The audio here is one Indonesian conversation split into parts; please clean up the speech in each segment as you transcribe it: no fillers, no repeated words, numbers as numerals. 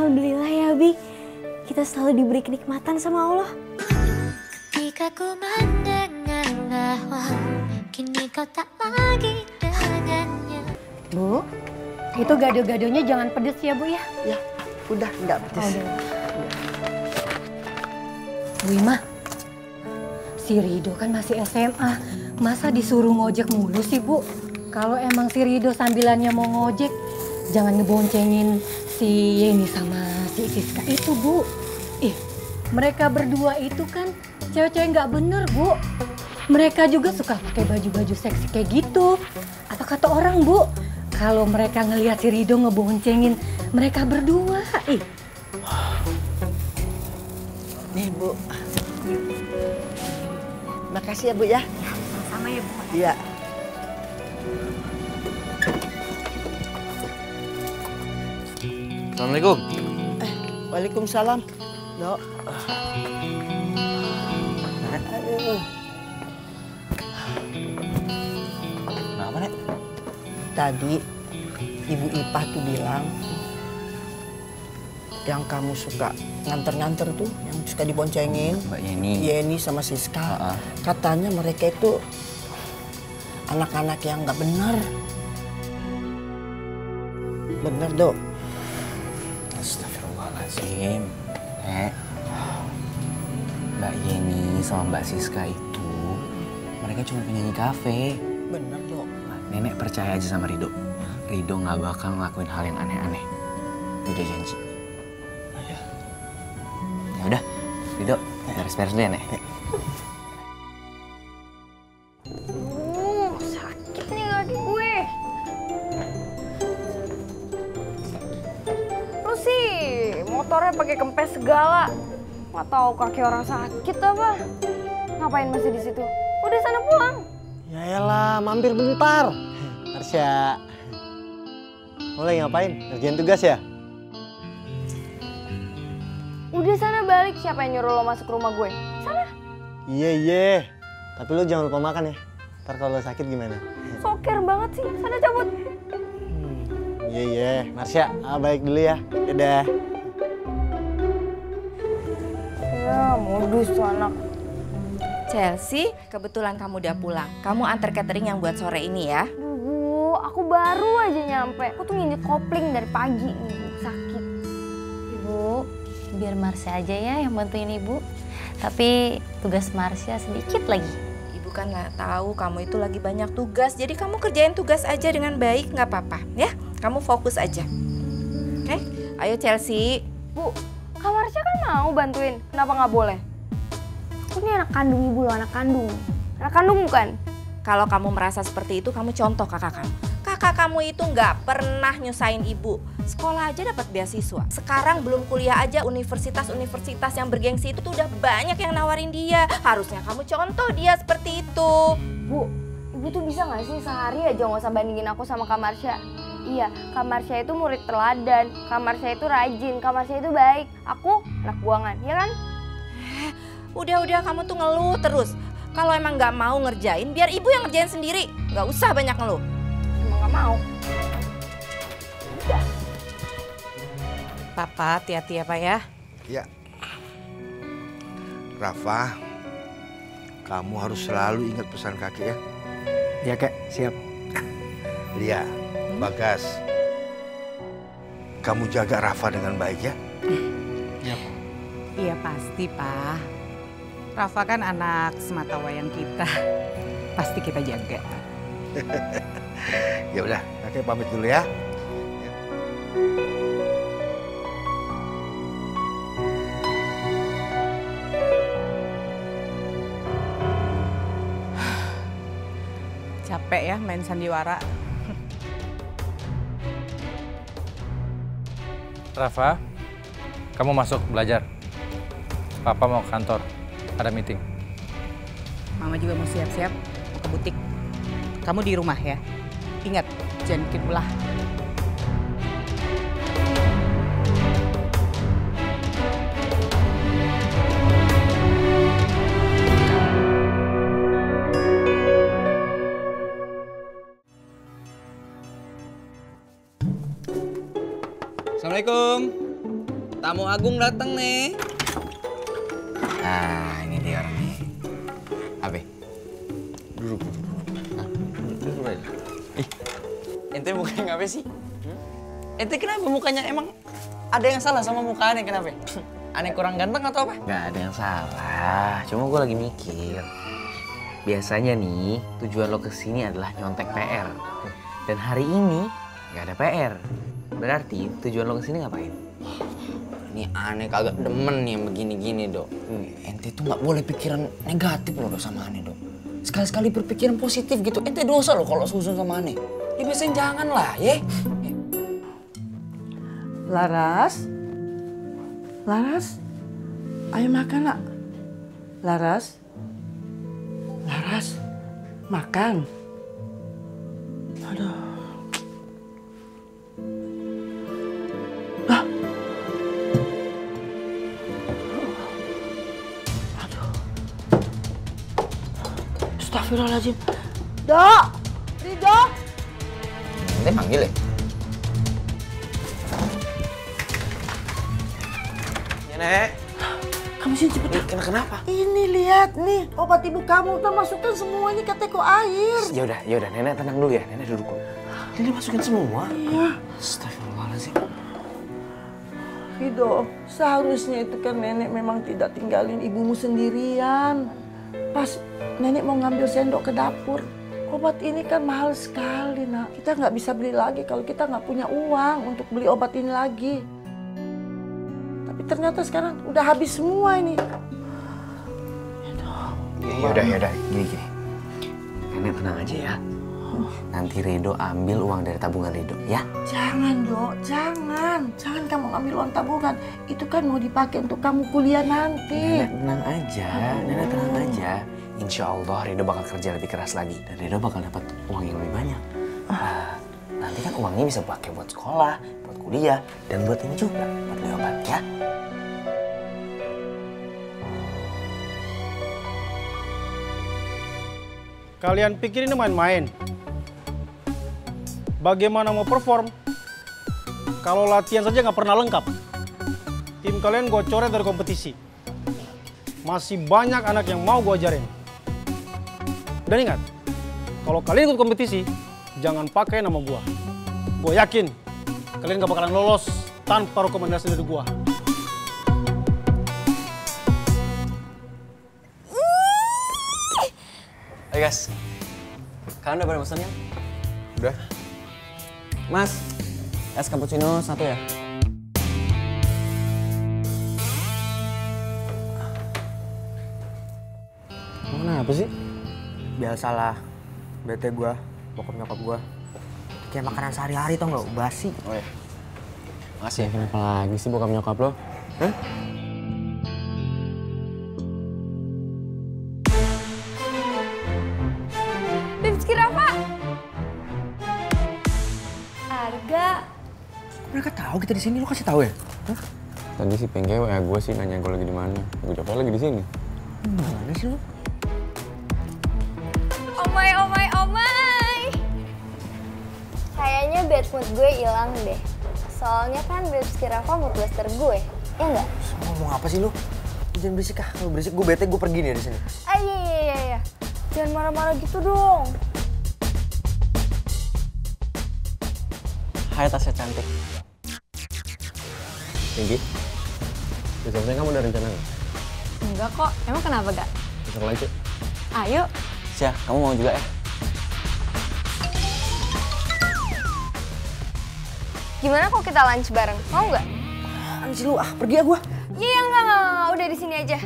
Alhamdulillah ya Bi, kita selalu diberi kenikmatan sama Allah. Jika ku mendengar bahwa kini kau tak lagi dengannya. Bu, itu gado-gadonya jangan pedes ya Bu ya? Ya, udah nggak pedes. Bu Ima, si Rido kan masih SMA, masa disuruh ngojek mulu sih Bu? Kalau emang si Rido sambilannya mau ngojek, jangan ngeboncengin si Yeni sama si Siska itu Bu. Mereka berdua itu kan cewek-cewek nggak bener Bu. Mereka juga suka pakai baju-baju seksi kayak gitu. Apa kata orang Bu, kalau mereka ngelihat si Rido ngeboncengin mereka berdua. Nih Bu. Makasih ya Bu ya. Sama ya Bu. Iya. Assalamualaikum. Waalaikumsalam. Dok. Aduh. Kenapa, Nek? Tadi Ibu Ipah tuh bilang yang kamu suka nganter-nganter tuh, yang suka diboncengin, Mbak Yeni. Yeni sama Siska. Katanya mereka itu anak-anak yang nggak benar. Bener, Dok. Astagfirullahaladzim. Nek, Mbak Yeni sama Mbak Siska itu, mereka cuma penyanyi kafe. Bener, Dok. Nenek percaya aja sama Rido. Rido nggak bakal ngelakuin hal yang aneh-aneh. Rido janji. Ya udah, Rido, beres-beres dulu ya, Nek. Sakit nih kaki gue. Lu sih motornya pakai kempes segala. Nggak tahu kaki orang sakit apa. Ngapain masih di situ? Udah sana pulang. Ya elah, mampir bentar. Marsha, lo lagi ngapain? Ngerjain tugas ya? Udah sana balik, siapa yang nyuruh lo masuk rumah gue? Sana. Iya. Tapi lo jangan lupa makan ya. Ntar kalau lo sakit gimana? Soker banget sih, sana cabut. Iya. Marsha, baik dulu ya. Dadah. Ya, modus tuh anak. Chelsea, kebetulan kamu udah pulang. Kamu antar catering yang buat sore ini ya. Bu, aku baru aja nyampe. Aku tuh nginjek kopling dari pagi nih, Bu. Sakit. Ibu, biar Marsha aja ya yang bantuin Ibu. Tapi tugas Marsha sedikit lagi. Ibu kan nggak tahu kamu itu lagi banyak tugas. Jadi kamu kerjain tugas aja dengan baik, nggak apa-apa ya. Kamu fokus aja. Oke? Ayo Chelsea. Bu, Kak Marsha kan mau bantuin. Kenapa nggak boleh? Aku ini anak kandung Ibu loh, anak kandung. Anak kandung bukan? Kalau kamu merasa seperti itu, kamu contoh kakak kamu. Kakak kamu itu nggak pernah nyusahin ibu. Sekolah aja dapat beasiswa. Sekarang belum kuliah aja, universitas-universitas yang bergengsi itu tuh udah banyak yang nawarin dia. Harusnya kamu contoh dia seperti itu. Bu, Ibu tuh bisa nggak sih sehari aja nggak usah bandingin aku sama Kak Marsha? Iya, Kak Marsha itu murid teladan, Kak Marsha itu rajin, Kak Marsha itu baik. Aku anak buangan, ya kan? Udah kamu tuh ngeluh terus. Kalau emang nggak mau ngerjain, biar ibu yang ngerjain sendiri. Nggak usah banyak ngeluh. Emang nggak mau. Udah. Papa, hati-hati ya Pak ya. Ya. Rafa, kamu harus selalu ingat pesan kakek ya. Ya Kak, siap. Lia, Bagas, kamu jaga Rafa dengan baik ya. Iya pasti Pak. Rafa kan anak sematawayang kita. Pasti kita jaga. Ya udah, kakek pamit dulu ya. Capek ya main sandiwara. Rafa, kamu masuk belajar. Papa mau ke kantor, ada meeting. Mama juga mau siap-siap mau ke butik. Kamu di rumah ya. Ingat, jangan bikin ulah. Assalamualaikum. tamu agung datang nih. Nah, ini dia orangnya. Apa? Duduk. Nah, duduk aja. Ih, ente mukanya ngapain sih? Ente kenapa mukanya emang ada yang salah sama mukanya kenapa? Aneh kurang ganteng atau apa? Gak ada yang salah, cuma gue lagi mikir. Biasanya nih, tujuan lo kesini adalah nyontek PR. Dan hari ini gak ada PR. Berarti tujuan lo kesini ngapain? Ini aneh kagak demen nih yang begini-gini, Dok. Ente tuh gak boleh pikiran negatif loh sama aneh, Dok. Sekali-sekali berpikiran positif gitu. Ente dosa loh kalau susun sama aneh. Ya biasanya jangan lah, ya. Laras? Laras? Ayo makan, nak. Laras? Laras? Makan. Aduh. Astagfirullahaladzim. Dok! Ridho! Ente panggil ya? Ya, Nek. Kamu sini cepet. Kenapa? Ini lihat nih, obat ibu kamu udah masukkan semuanya ke teko air. Yaudah, Nenek tenang dulu ya. Nenek duduk dulu. Ini masukin semua? Iya. Astagfirullahaladzim. Ridho, seharusnya itu kan nenek memang tidak tinggalin ibumu sendirian. Pas nenek mau ngambil sendok ke dapur, obat ini kan mahal sekali, nak. Kita nggak bisa beli lagi kalau kita nggak punya uang untuk beli obat ini lagi. Tapi ternyata sekarang udah habis semua ini. Yaudah, gini. Nenek tenang aja ya. Nanti Ridho ambil uang dari tabungan Ridho, ya? Jangan, Dok, jangan. Jangan kamu ambil uang tabungan. Itu kan mau dipakai untuk kamu kuliah nanti. Nenek tenang aja. Insya Allah Ridho bakal kerja lebih keras lagi. Dan Ridho bakal dapat uang yang lebih banyak. Nanti kan uangnya bisa pakai buat sekolah, buat kuliah, dan buat ini juga, buat beli obat, ya? Kalian pikir ini main-main? Bagaimana mau perform kalau latihan saja nggak pernah lengkap? Tim kalian gue coret dari kompetisi. Masih banyak anak yang mau gue ajarin. Dan ingat, kalau kalian ikut kompetisi, jangan pakai nama gue. Gue yakin kalian gak bakalan lolos tanpa rekomendasi dari gue. Hai guys, kalian udah pada pesan kan? Udah. Mas, es cappuccino 1 ya? Kenapa sih? Biasalah, bete gua, bokap nyokap gua. Kayak makanan sehari-hari tau nggak, basi. Oh ya, makasih ya. Kenapa lagi sih bokap nyokap lo? Hah? Rizky Rafa! Arga. Mereka tahu kita di sini, lo kasih tahu ya? Hah? Tadi si Pengke WA gue sih nanya gue lagi di mana. Gue jawabnya lagi di sini. Mana sih lo? Omai. Kayaknya bad mood gue hilang deh. Soalnya kan Rizky Rafa mood blaster gue. Ya enggak? Ngomong apa sih lo? Jangan berisik ah. Kalau berisik gue bete, gue pergi nih dari sini. Iya. Jangan marah-marah gitu dong. Hai Tasya cantik. Tinggi. Besoknya kamu ada rencana nggak? Enggak kok, emang kenapa gak? Besok lagi. Ayo. Sya, kamu mau juga ya? Gimana kalau kita lunch bareng? Mau nggak? Apaan sih lu? Pergi ya gua. Iya, enggak. Udah di sini aja.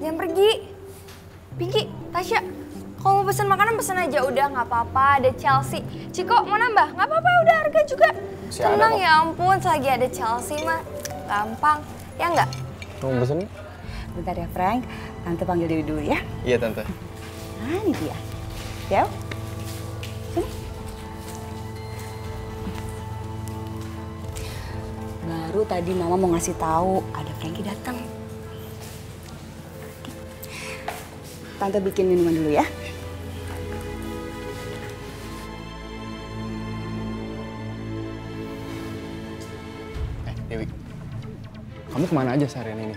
Jangan pergi. Pinky, Tasya, kalau mau pesen makanan pesen aja. Udah, nggak apa-apa. Ada Chelsea. Ciko, mau nambah? Nggak apa-apa, udah harga juga. Tenang ya ampun, selagi ada Chelsea mah gampang. Ya nggak? Kamu pesen? Bentar ya Frank, Tante panggil Dewi dulu ya. Iya Tante. Nah ini dia. Dew, sini. Baru tadi Mama mau ngasih tahu ada Frankie datang. Tante bikin minuman dulu ya. Dewi, kamu kemana aja seharian ini?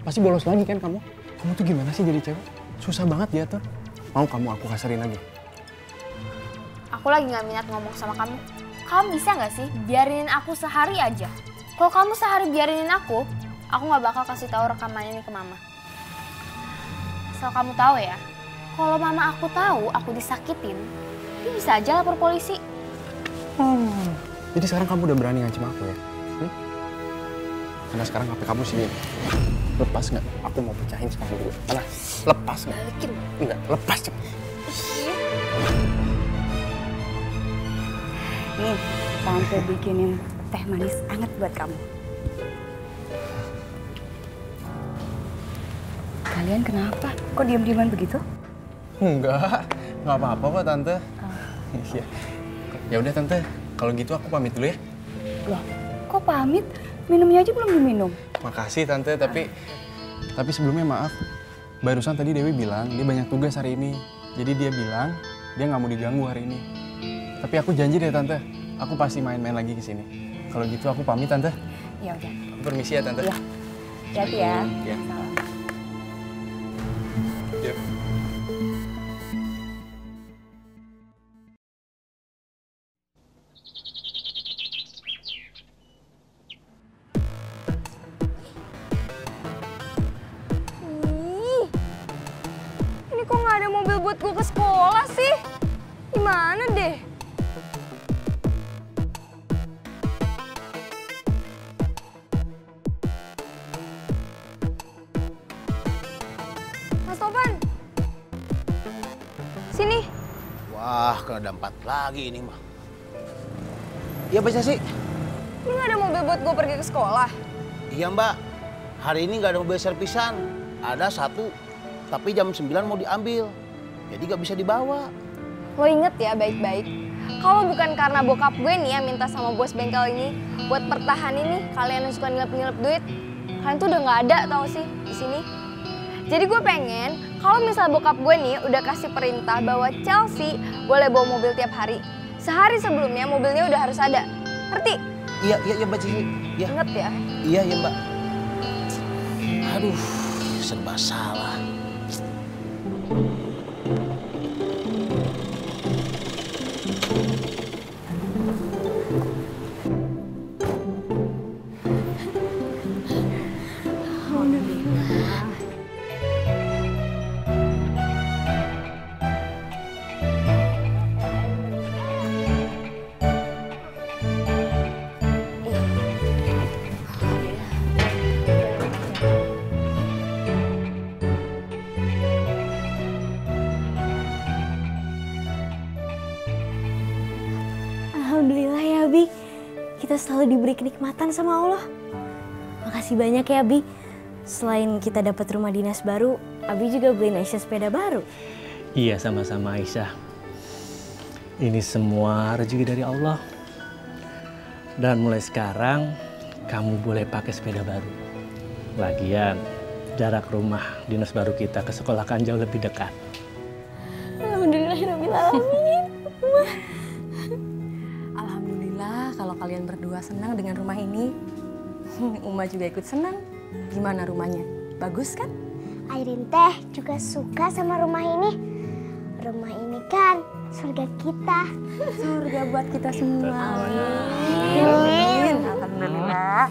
Pasti bolos lagi kan kamu? Kamu tuh gimana sih jadi cewek? Susah banget diatur. Mau kamu aku kasarin lagi? Aku lagi gak minat ngomong sama kamu. Kamu bisa gak sih biarinin aku sehari aja? Kalau kamu sehari biarinin aku gak bakal kasih tahu rekaman ini ke mama. Asal kamu tahu ya, kalau mama aku tahu aku disakitin, dia bisa aja lapor polisi. Jadi sekarang kamu udah berani ngancam aku ya? Karena sekarang HP kamu sini. Lepas nggak? Aku mau pecahin sekarang dulu. Mana? Lepas nggak? Balikin. Enggak, lepas cepet. Nih, Tante bikinin teh manis anget buat kamu. Kalian kenapa? Kok diam-diaman begitu? Enggak apa-apa kok Tante. Iya. Ya udah Tante, kalau gitu aku pamit dulu ya. Loh, kok pamit? Minumnya aja belum diminum. Makasih Tante, tapi sebelumnya maaf. Barusan tadi Dewi bilang dia banyak tugas hari ini. Jadi dia bilang dia nggak mau diganggu hari ini. Tapi aku janji deh Tante, aku pasti main-main lagi ke sini. Kalau gitu aku pamit Tante. Ya udah. Aku permisi ya Tante. Iya. Hati-hati ya. Iya. Salam. Yep. Ini kok nggak ada mobil buat gue ke sekolah sih? Gimana deh? Mas Topan, sini. Wah, kena dampak lagi ini mah. Iya Mbak Ceci? Ini nggak ada mobil buat gue pergi ke sekolah. Iya Mbak, hari ini nggak ada mobil servisan. Ada satu, tapi jam 9 mau diambil. Jadi nggak bisa dibawa. Lo inget ya baik-baik, kalau bukan karena bokap gue nih yang minta sama bos bengkel ini buat pertahanin nih kalian yang suka nilep-nilep duit, kalian tuh udah nggak ada tau sih di sini. Jadi gue pengen kalau misal bokap gue nih udah kasih perintah bahwa Chelsea boleh bawa mobil tiap hari, sehari sebelumnya mobilnya udah harus ada, ngerti? Iya Mbak Cici. Iya. Ingat ya? Iya Mbak. Aduh, serba salah. Alhamdulillah ya Abi, kita selalu diberi kenikmatan sama Allah. Makasih banyak ya Abi. Selain kita dapat rumah dinas baru, Abi juga beliin Aisyah sepeda baru. Iya, sama-sama Aisyah. Ini semua rezeki dari Allah. Dan mulai sekarang kamu boleh pakai sepeda baru. Lagian jarak rumah dinas baru kita ke sekolah kan jauh lebih dekat. Alhamdulillahirabbil alamin. Alhamdulillah kalau kalian berdua senang dengan rumah ini. Uma juga ikut senang. Gimana rumahnya? Bagus kan? Airin teh juga suka sama rumah ini. Rumah ini kan surga kita. Surga buat kita semua. Amin. Alhamdulillah.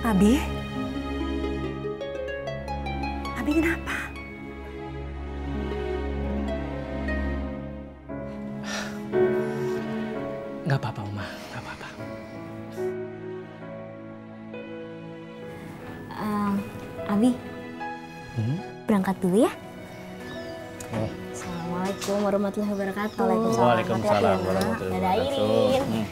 Abi? Abi kenapa? Nggak apa-apa, Uma. Nggak apa-apa. Abi, berangkat dulu ya. Oh. Assalamualaikum warahmatullahi wabarakatuh. Waalaikumsalam warahmatullahi Dadah wabarakatuh. Airin.